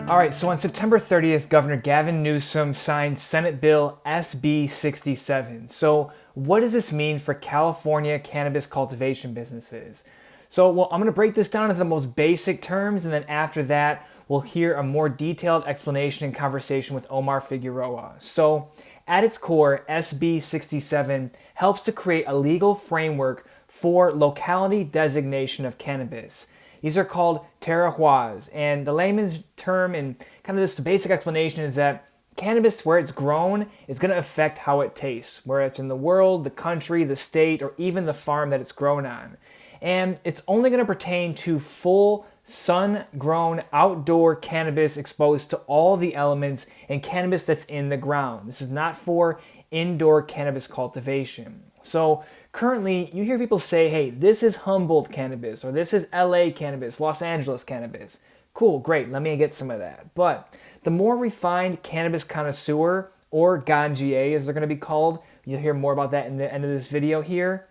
All right, so on September 30th, Governor Gavin Newsom signed Senate Bill SB67. So, what does this mean for California cannabis cultivation businesses? So, I'm going to break this down into the most basic terms, and then after that, we'll hear a more detailed explanation and conversation with Omar Figueroa. So, at its core, SB67 helps to create a legal framework for locality designation of cannabis. These are called terroirs, and the layman's term and kind of just the basic explanation is that cannabis, where it's grown, is going to affect how it tastes, where it's in the world, the country, the state, or even the farm that it's grown on. And it's only going to pertain to full sun-grown outdoor cannabis exposed to all the elements and cannabis that's in the ground. This is not for indoor cannabis cultivation. So currently, you hear people say, hey, this is Humboldt cannabis, or this is LA cannabis, Los Angeles cannabis. Cool, great, let me get some of that. But the more refined cannabis connoisseur, or ganjia as they're going to be called, you'll hear more about that in the end of this video here,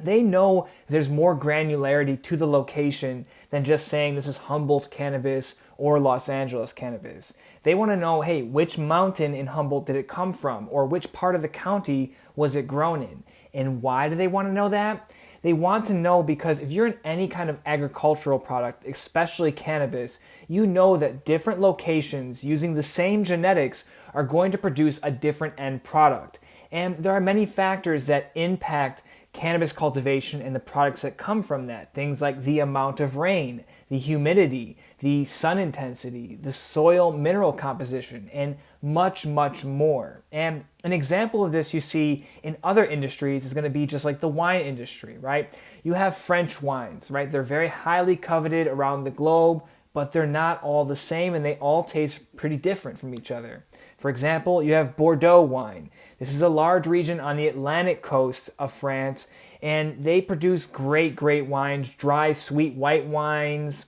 they know there's more granularity to the location than just saying this is Humboldt cannabis or Los Angeles cannabis. They want to know, hey, which mountain in Humboldt did it come from? Or which part of the county was it grown in? And why do they want to know that? They want to know because if you're in any kind of agricultural product, especially cannabis, you know that different locations using the same genetics are going to produce a different end product. And there are many factors that impact cannabis cultivation and the products that come from that. Things like the amount of rain, the humidity, the sun intensity, the soil mineral composition, and much, much more. And an example of this you see in other industries is going to be just like the wine industry, right? You have French wines, right? They're very highly coveted around the globe, but they're not all the same and they all taste pretty different from each other. For example, you have Bordeaux wine. This is a large region on the Atlantic coast of France, and they produce great, great wines, dry, sweet white wines,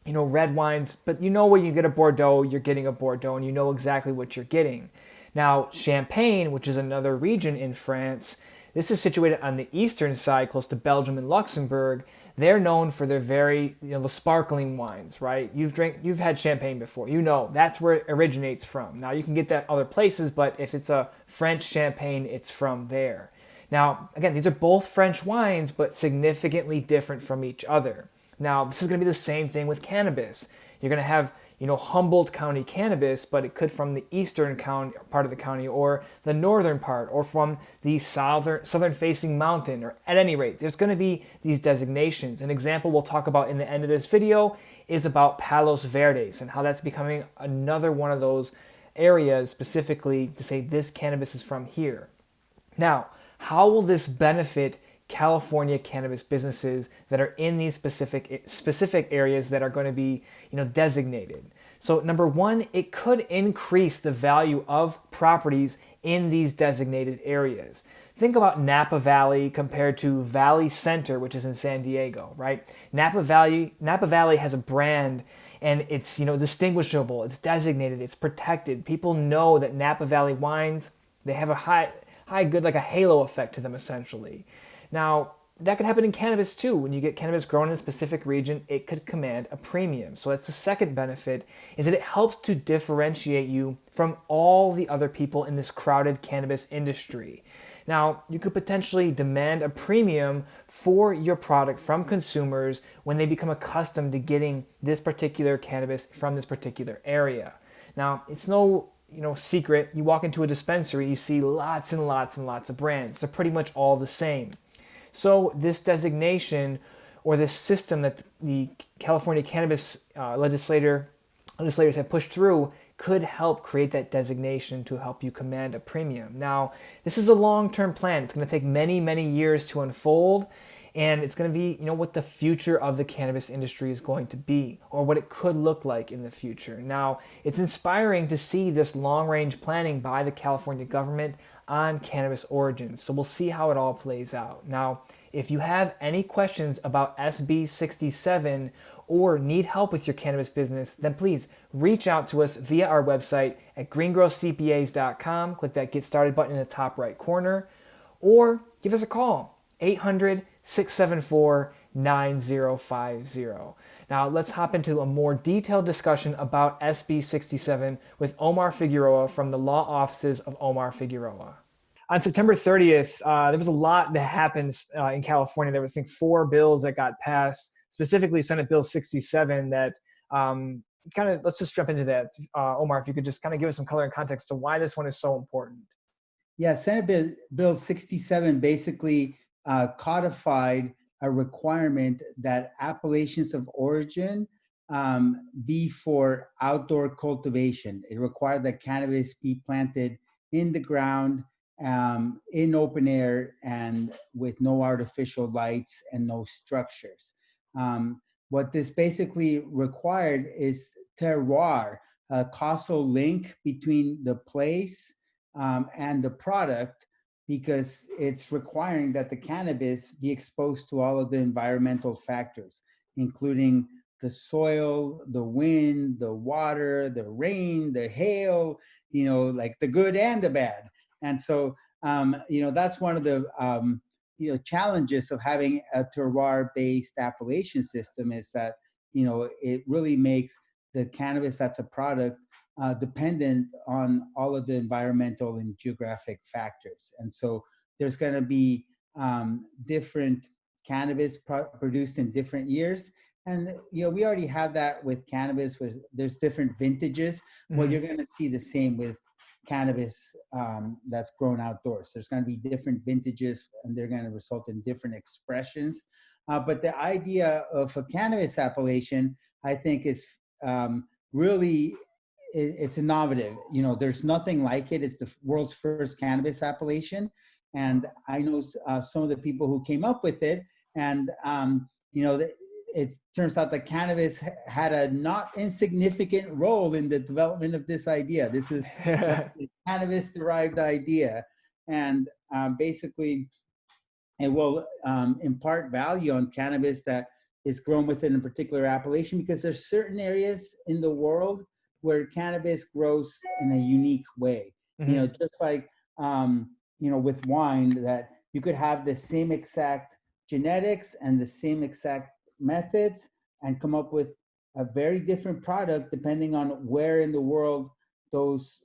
red wines. But when you get a Bordeaux, you're getting a Bordeaux, and you know exactly what you're getting. Now, Champagne, which is another region in France, this is situated on the eastern side, close to Belgium and Luxembourg. They're known for their very, the sparkling wines, right? You've had champagne before. That's where it originates from. Now, you can get that other places, but if it's a French champagne, it's from there. Now, again, these are both French wines, but significantly different from each other. Now, this is going to be the same thing with cannabis. You're going to have, Humboldt County cannabis, but it could from the eastern county, part of the county, or the northern part, or from the southern-facing mountain, or at any rate, there's going to be these designations. An example we'll talk about in the end of this video is about Palos Verdes and how that's becoming another one of those areas specifically to say this cannabis is from here. Now, how will this benefit California cannabis businesses that are in these specific areas that are going to be, designated? So number one, it could increase the value of properties in these designated areas. Think about Napa Valley compared to Valley Center, which is in San Diego, right? Napa Valley has a brand and it's, distinguishable, it's designated, it's protected. People know that Napa Valley wines, they have a high good, like a halo effect to them essentially. Now, that could happen in cannabis too. When you get cannabis grown in a specific region, it could command a premium. So that's the second benefit, is that it helps to differentiate you from all the other people in this crowded cannabis industry. Now, you could potentially demand a premium for your product from consumers when they become accustomed to getting this particular cannabis from this particular area. Now, it's no secret. You walk into a dispensary, you see lots and lots and lots of brands. They're pretty much all the same. So this designation or this system that the California cannabis legislators have pushed through could help create that designation to help you command a premium. Now, this is a long-term plan. It's going to take many, many years to unfold, and it's going to be, what the future of the cannabis industry is going to be, or what it could look like in the future. Now, it's inspiring to see this long-range planning by the California government on cannabis origins. So we'll see how it all plays out. Now, if you have any questions about SB67 or need help with your cannabis business, then please reach out to us via our website at greengrowcpas.com. Click that Get Started button in the top right corner, or give us a call, 800-674 9050. Now let's hop into a more detailed discussion about SB67 with Omar Figueroa from the law offices of Omar Figueroa. On September 30th, there was a lot that happened in California. There was, I think, 4 bills that got passed, specifically Senate Bill 67 that let's just jump into that. Omar, if you could just kind of give us some color and context to why this one is so important. Yeah, Bill 67 basically codified a requirement that appellations of origin be for outdoor cultivation. It required that cannabis be planted in the ground, in open air, and with no artificial lights and no structures. What this basically required is terroir, a causal link between the place and the product, because it's requiring that the cannabis be exposed to all of the environmental factors, including the soil, the wind, the water, the rain, the hail, like the good and the bad. And so, that's one of the, challenges of having a terroir-based appellation system is that, it really makes the cannabis that's a product dependent on all of the environmental and geographic factors. And so there's going to be different cannabis produced in different years. And, we already have that with cannabis, where there's different vintages. Mm-hmm. Well, you're going to see the same with cannabis that's grown outdoors. There's going to be different vintages, and they're going to result in different expressions. But the idea of a cannabis appellation, I think, is really, it's innovative. There's nothing like it. It's the world's first cannabis appellation. And I know some of the people who came up with it. And, it turns out that cannabis had a not insignificant role in the development of this idea. This is a cannabis-derived idea. And basically, it will impart value on cannabis that is grown within a particular appellation, because there's certain areas in the world where cannabis grows in a unique way. Mm-hmm. Just like, with wine, that you could have the same exact genetics and the same exact methods and come up with a very different product depending on where in the world those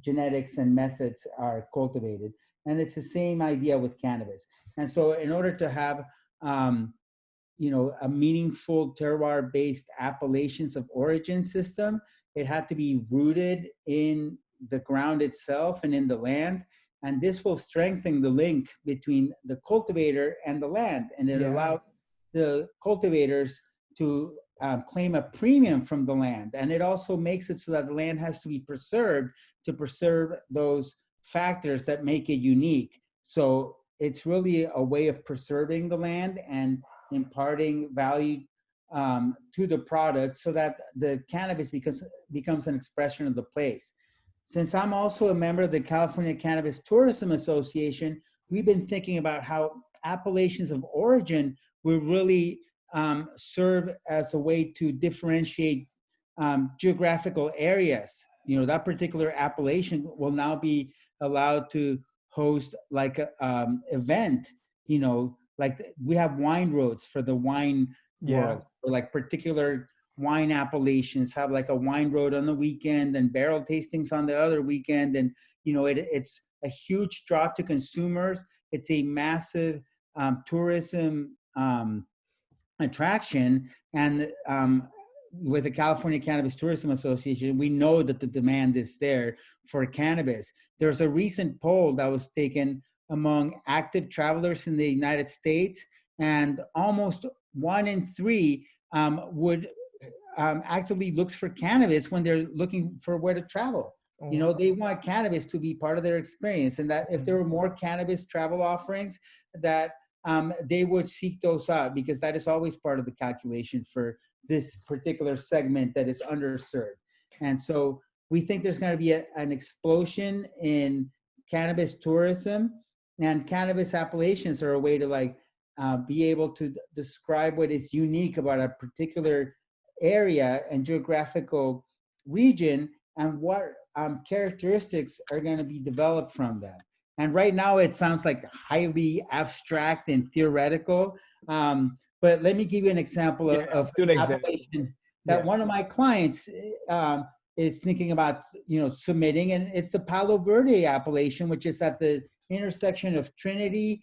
genetics and methods are cultivated. And it's the same idea with cannabis. And so in order to have a meaningful terroir-based appellations of origin system, it had to be rooted in the ground itself and in the land. And this will strengthen the link between the cultivator and the land. And it allows the cultivators to claim a premium from the land. And it also makes it so that the land has to be preserved to preserve those factors that make it unique. So it's really a way of preserving the land and imparting value to the product so that the cannabis becomes an expression of the place. Since I'm also a member of the California Cannabis Tourism Association, we've been thinking about how appellations of origin will really serve as a way to differentiate geographical areas. That particular appellation will now be allowed to host like a event, like we have wine roads for the wine world, or like particular wine appellations have like a wine road on the weekend and barrel tastings on the other weekend. And, it's a huge draw to consumers. It's a massive tourism attraction. And with the California Cannabis Tourism Association, we know that the demand is there for cannabis. There's a recent poll that was taken among active travelers in the United States, and almost 1 in 3 would actively looks for cannabis when they're looking for where to travel. Oh. They want cannabis to be part of their experience, and that if there were more cannabis travel offerings, that they would seek those out, because that is always part of the calculation for this particular segment that is underserved. And so we think there's going to be an explosion in cannabis tourism, and cannabis appellations are a way to be able to describe what is unique about a particular area and geographical region, and what characteristics are going to be developed from that. And right now it sounds like highly abstract and theoretical, But let me give you an example Yeah, of let's do an an example. application that Yeah. one of my clients is thinking about, submitting, and it's the Palo Verde appellation, which is at the intersection of Trinity,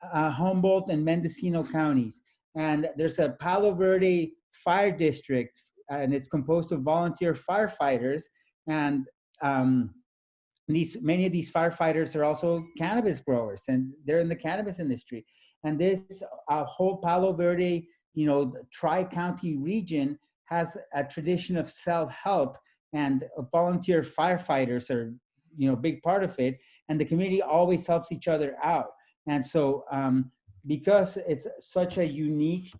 Humboldt, and Mendocino counties. And there's a Palo Verde fire district, and it's composed of volunteer firefighters. And um, many of these firefighters are also cannabis growers, and they're in the cannabis industry. And this whole Palo Verde, tri-county region has a tradition of self-help, and volunteer firefighters are, a big part of it. And the community always helps each other out. And so, because it's such a unique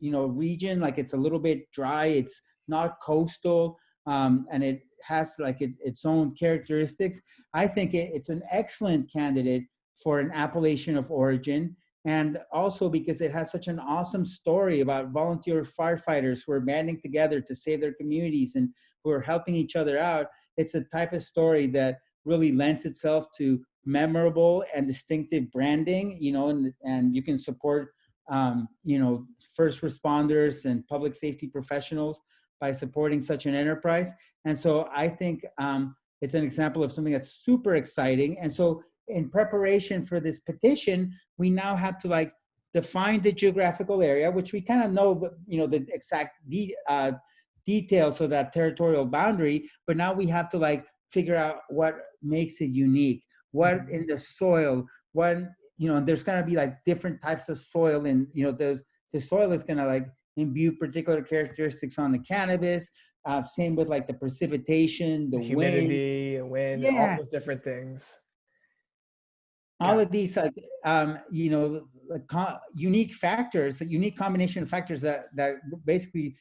region, like it's a little bit dry, it's not coastal, and it has like its own characteristics. I think it's an excellent candidate for an appellation of origin. And also because it has such an awesome story about volunteer firefighters who are banding together to save their communities and who are helping each other out. It's a type of story that really lends itself to memorable and distinctive branding, and you can support, first responders and public safety professionals by supporting such an enterprise. And so I think it's an example of something that's super exciting. And so in preparation for this petition, we now have to define the geographical area, which we kind of know, but the exact details of that territorial boundary. But now we have to figure out what makes it unique, what in the soil, what, and there's going to be different types of soil, and the soil is going to imbue particular characteristics on the cannabis. Same with the precipitation, the wind. Humidity, wind, all Yeah, those different things. all Got of these unique factors, a unique combination of factors that basically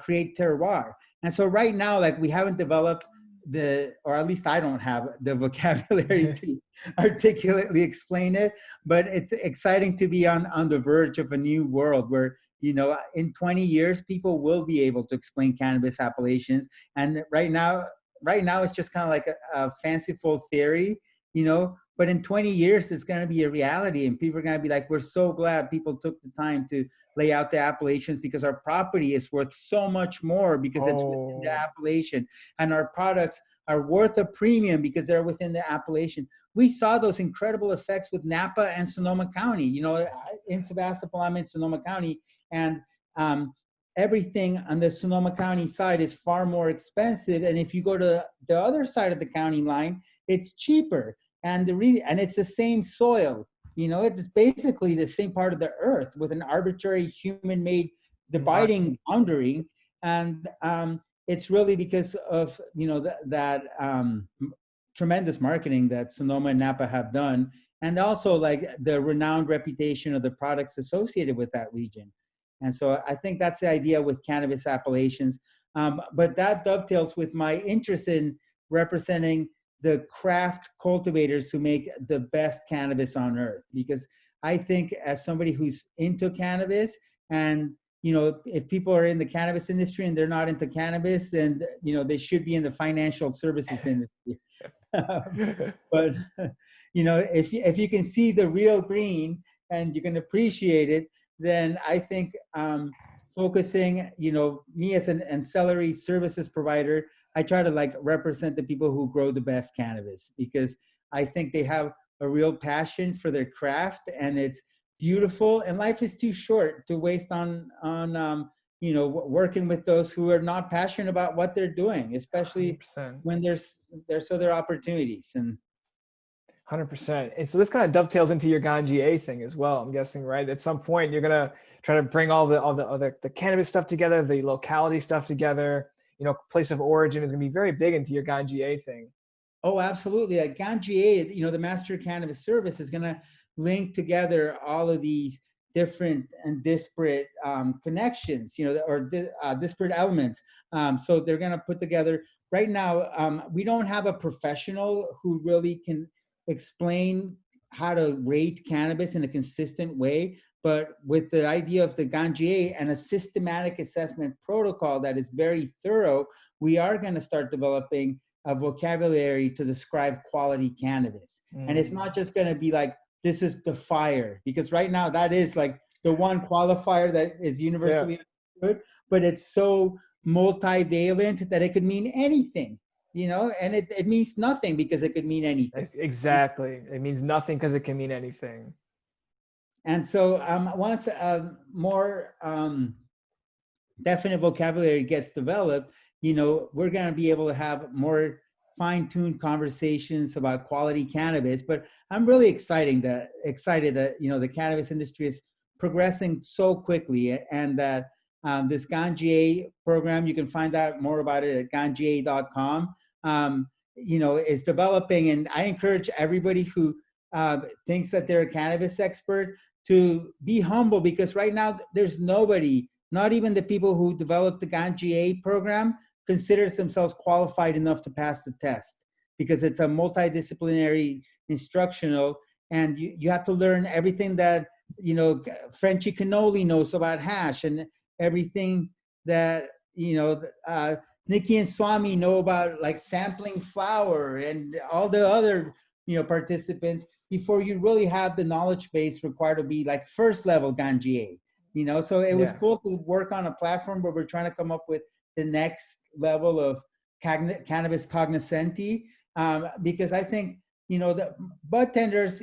create terroir. And so right now, we haven't developed or at least I don't have the vocabulary it. to articulately explain it, but it's exciting to be on the verge of a new world where, in 20 years, people will be able to explain cannabis appellations. And right now it's just kind of like a fanciful theory, but in 20 years, it's going to be a reality, and people are going to be like, we're so glad people took the time to lay out the appellations, because our property is worth so much more because it's within the appellation, and our products are worth a premium because they're within the appellation. We saw those incredible effects with Napa and Sonoma County, in Sebastopol, I'm in Sonoma County, and everything on the Sonoma County side is far more expensive. And if you go to the other side of the county line, it's cheaper. And and it's the same soil, it's basically the same part of the earth with an arbitrary human-made dividing boundary. And it's really because of that tremendous marketing that Sonoma and Napa have done, and also the renowned reputation of the products associated with that region. And so I think that's the idea with cannabis appellations. But that dovetails with my interest in representing the craft cultivators who make the best cannabis on earth. Because I think, as somebody who's into cannabis, and if people are in the cannabis industry and they're not into cannabis, then they should be in the financial services industry. But if you can see the real green and you can appreciate it, then I think focusing, me as an ancillary services provider, I try to represent the people who grow the best cannabis, because I think they have a real passion for their craft, and it's beautiful, and life is too short to waste on working with those who are not passionate about what they're doing, especially 100%. when there's other opportunities. And 100%. And so this kind of dovetails into your ganjia thing as well, I'm guessing, right? At some point, you're gonna try to bring all the cannabis stuff together, the locality stuff together. Place of origin is gonna be very big into your ganjia thing. Oh, absolutely. At ganjia, the Master Cannabis Service is going to link together all of these different and disparate connections, or disparate elements. So they're going to put together. Right now, we don't have a professional who really can explain how to rate cannabis in a consistent way. But with the idea of the ganjia and a systematic assessment protocol that is very thorough, we are going to start developing a vocabulary to describe quality cannabis. And it's not just going to be this is the fire, because right now that is the one qualifier that is Yeah, universally understood, but it's so multivalent that it could mean anything, and it means nothing because it could mean anything. exactly. It means nothing because it can mean anything. And so once more definite vocabulary gets developed, we're going to be able to have more fine-tuned conversations about quality cannabis. But I'm really excited that the cannabis industry is progressing so quickly, and that this ganjia program, you can find out more about it at ganjia.com. Is developing, and I encourage everybody who thinks that they're a cannabis expert to be humble, because right now there's nobody, not even the people who developed the ganjia program, considers themselves qualified enough to pass the test, because it's a multidisciplinary instructional, and you have to learn everything that Frenchy Cannoli knows about hash, and everything that Nikki and Swami know about, like sampling flower, and all the other participants, before you really have the knowledge base required to be like first level ganjia. So it was Yeah. cool to work on a platform where we're trying to come up with the next level of cannabis cognoscenti, because I think the bud tenders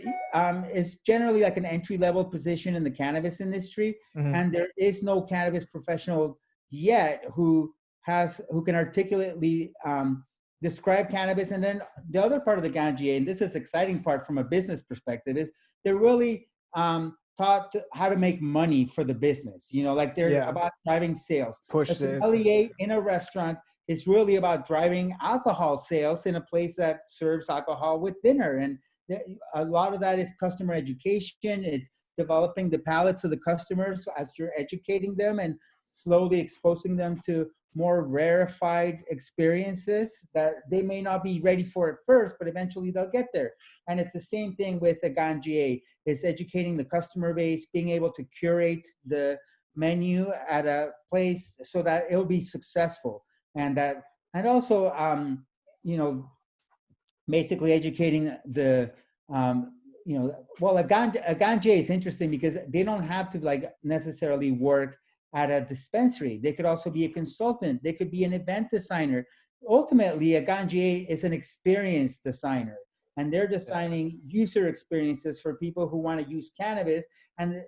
is generally like an entry level position in the cannabis industry, Hmm. and there is no cannabis professional yet who can articulately describe cannabis. And then the other part of the ganjia, and this is exciting part from a business perspective, is they're really taught how to make money for the business. Like they're Yeah. about driving sales. A Push this. sommelier in a restaurant is really about driving alcohol sales in a place that serves alcohol with dinner. And a lot of that is customer education. It's developing the palates of the customers as you're educating them and slowly exposing them to more rarefied experiences that they may not be ready for at first, but eventually they'll get there. And it's the same thing with a ganjia. It's educating the customer base, being able to curate the menu at a place so that it'll be successful, and also you know basically educating the well, a ganja is interesting because they don't have to like necessarily work at a dispensary. They could also be a consultant. They could be an event designer. Ultimately, a ganja is an experience designer, and they're designing Yes. user experiences for people who want to use cannabis. And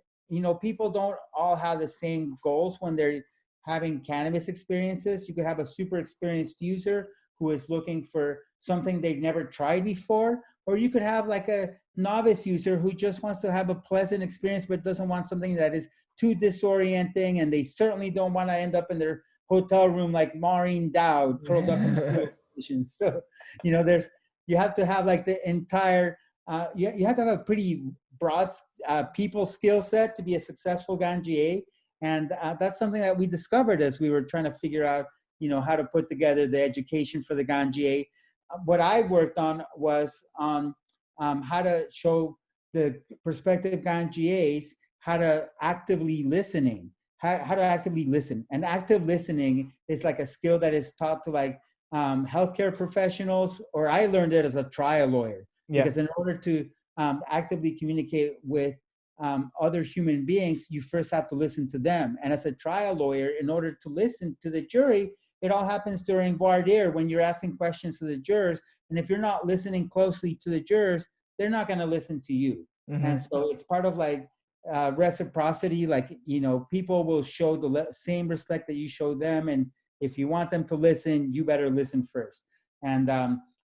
people don't all have the same goals when they're having cannabis experiences. You could have a super experienced user who is looking for something they've never tried before, or you could have like a novice user who just wants to have a pleasant experience but doesn't want something that is too disorienting, and they certainly don't want to end up in their hotel room like Maureen Dowd curled up in the fetal position. So there's you have to have like the entire you have to have a pretty broad people skill set to be a successful ganjia. And that's something that we discovered as we were trying to figure out how to put together the education for the ganjia. What I worked on was on how to show the prospective ganjias how to actively listening, how to actively listen. And active listening is like a skill that is taught to like healthcare professionals, or I learned it as a trial lawyer, Yeah. because in order to actively communicate with other human beings, you first have to listen to them. And as a trial lawyer, in order to listen to the jury, it all happens during voir dire when you're asking questions to the jurors. And if you're not listening closely to the jurors, they're not going to listen to you. And Hmm. so it's part of like reciprocity. Like, people will show the same respect that you show them. And if you want them to listen, you better listen first. And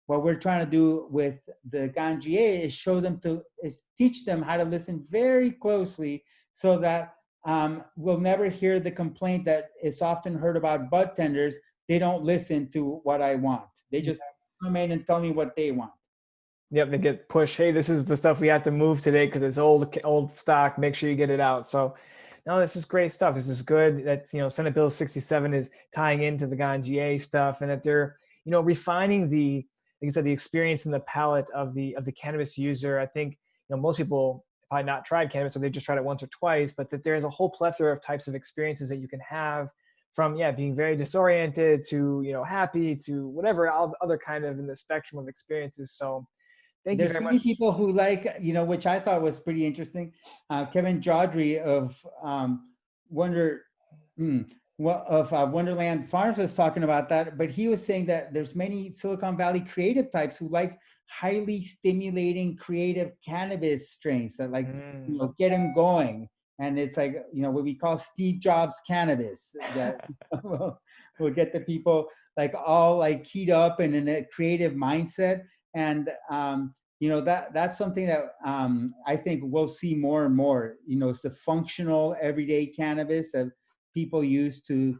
what we're trying to do with the ganjia is teach them how to listen very closely, so that we'll never hear the complaint that is often heard about bud tenders. They don't listen to what I want. They just come in and tell me what they want. Yep, they get pushed. Hey, this is the stuff we have to move today because it's old stock. Make sure you get it out. So, no, this is great stuff. This is good. That's Senate Bill 67 is tying into the GA stuff, and that they're refining like I said, the experience and the palate of the cannabis user. I think most people probably not tried cannabis, or they've just tried it once or twice, but that there's a whole plethora of types of experiences that you can have, from being very disoriented to happy to whatever other kind of in the spectrum of experiences. So Thank you There's very many much. people who like, which I thought was pretty interesting. Kevin Jodry of Wonder, Wonderland Farms was talking about that, but he was saying that there's many Silicon Valley creative types who like highly stimulating creative cannabis strains that like, Mm. get them going. And it's like, what we call Steve Jobs cannabis that will get the people like all like keyed up and in a creative mindset. And that's something that I think we'll see more and more. It's the functional everyday cannabis that people use to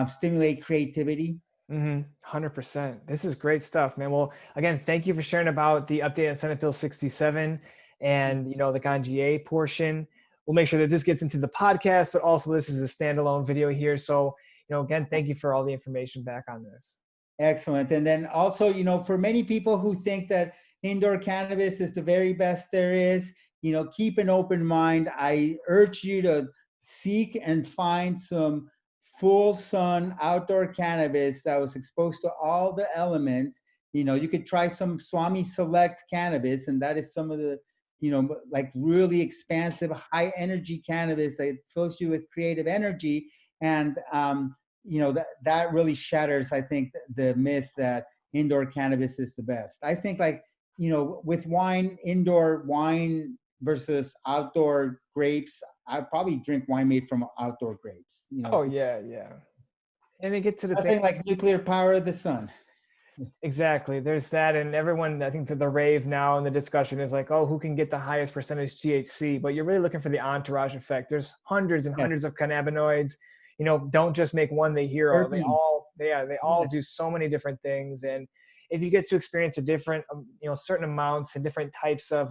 stimulate creativity. 100%. This is great stuff, man. Well, again, thank you for sharing about the update on Senate Bill 67 and the ganjia portion. We'll make sure that this gets into the podcast, but also this is a standalone video here. So, again, thank you for all the information back on this. Excellent. And then also, for many people who think that indoor cannabis is the very best there is, keep an open mind. I urge you to seek and find some full sun outdoor cannabis that was exposed to all the elements. You could try some Swami Select cannabis, and that is some of the, like really expansive, high energy cannabis that fills you with creative energy. And that really shatters, I think, the myth that indoor cannabis is the best. I think like, with wine, indoor wine versus outdoor grapes, I probably drink wine made from outdoor grapes. Oh, yeah, yeah. And they get to the thing. Nothing like nuclear power of the sun. Exactly. There's that. And everyone, I think that the rave now and the discussion is like, oh, who can get the highest percentage THC? But you're really looking for the entourage effect. There's hundreds and Yes. hundreds of cannabinoids. Don't just make one the hero. They all do so many different things. And if you get to experience a different, certain amounts and different types of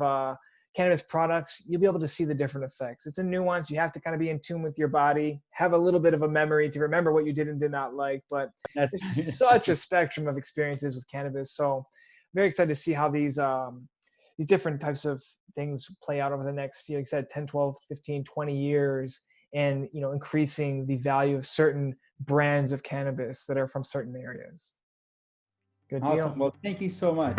cannabis products, you'll be able to see the different effects. It's a nuance. You have to kind of be in tune with your body, have a little bit of a memory to remember what you did and did not like. But there's such a spectrum of experiences with cannabis. So very excited to see how these different types of things play out over the next, like I said, 10, 12, 15, 20 years, and increasing the value of certain brands of cannabis that are from certain areas. Good deal. Awesome. Well, thank you so much.